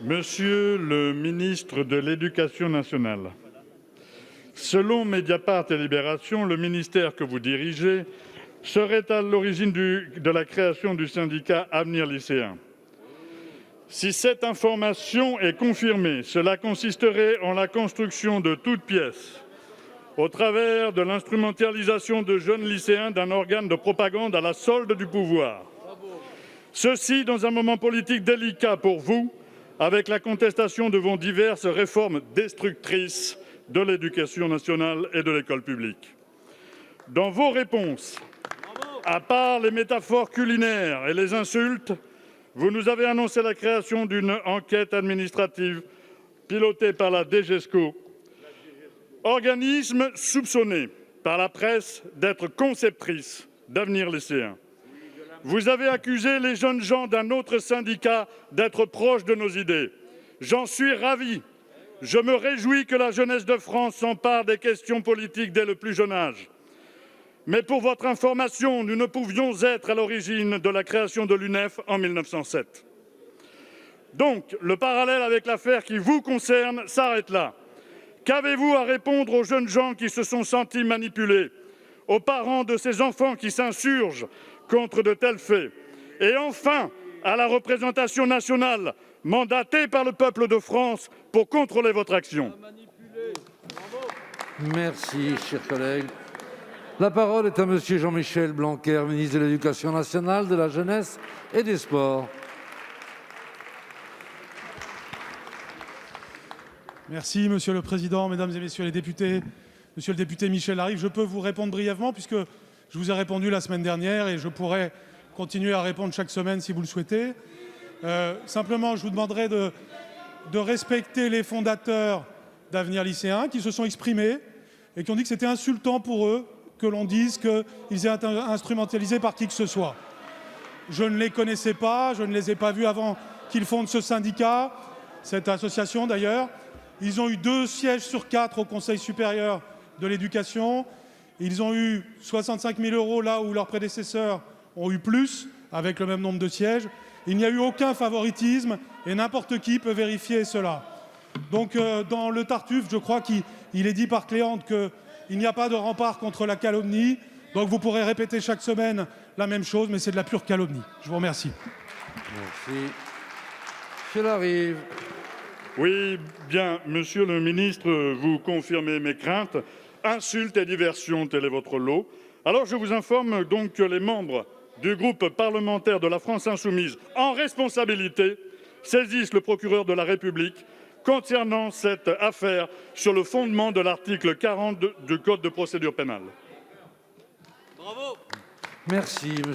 Monsieur le ministre de l'Éducation nationale, selon Mediapart et Libération, le ministère que vous dirigez serait à l'origine de la création du syndicat Avenir lycéen. Si cette information est confirmée, cela consisterait en la construction de toutes pièces, au travers de l'instrumentalisation de jeunes lycéens d'un organe de propagande à la solde du pouvoir. Ceci dans un moment politique délicat pour vous, avec la contestation de vos diverses réformes destructrices de l'éducation nationale et de l'école publique. Dans vos réponses, à part les métaphores culinaires et les insultes, vous nous avez annoncé la création d'une enquête administrative pilotée par la DGESCO, organisme soupçonné par la presse d'être conceptrice d'Avenir lycéen. Vous avez accusé les jeunes gens d'un autre syndicat d'être proche de nos idées. J'en suis ravi. Je me réjouis que la jeunesse de France s'empare des questions politiques dès le plus jeune âge. Mais pour votre information, nous ne pouvions être à l'origine de la création de l'UNEF en 1907. Donc, le parallèle avec l'affaire qui vous concerne s'arrête là. Qu'avez-vous à répondre aux jeunes gens qui se sont sentis manipulés, aux parents de ces enfants qui s'insurgent contre de tels faits, et enfin à la représentation nationale mandatée par le peuple de France pour contrôler votre action? Merci, cher collègue. La parole est à Monsieur Jean-Michel Blanquer, ministre de l'Éducation nationale, de la jeunesse et des sports. Merci, Monsieur le Président, Mesdames et Messieurs les députés. Monsieur le député Michel Larive, je peux vous répondre brièvement puisque je vous ai répondu la semaine dernière et je pourrais continuer à répondre chaque semaine si vous le souhaitez. Simplement, je vous demanderai de respecter les fondateurs d'Avenir lycéen qui se sont exprimés et qui ont dit que c'était insultant pour eux que l'on dise qu'ils aient été instrumentalisés par qui que ce soit. Je ne les connaissais pas, je ne les ai pas vus avant qu'ils fondent ce syndicat, cette association d'ailleurs. Ils ont eu 2 sièges sur 4 au Conseil supérieur de l'éducation. Ils ont eu 65 000 € là où leurs prédécesseurs ont eu plus, avec le même nombre de sièges. Il n'y a eu aucun favoritisme et n'importe qui peut vérifier cela. Donc dans le Tartuffe, je crois qu'il est dit par Cléante qu'il n'y a pas de rempart contre la calomnie. Donc vous pourrez répéter chaque semaine la même chose, mais c'est de la pure calomnie. Je vous remercie. Merci. Monsieur Larive. Oui, bien, monsieur le ministre, vous confirmez mes craintes. Insultes et diversions, tel est votre lot. Alors je vous informe donc que les membres du groupe parlementaire de la France insoumise, en responsabilité, saisissent le procureur de la République concernant cette affaire sur le fondement de l'article 40 du Code de procédure pénale. Bravo. Merci, monsieur.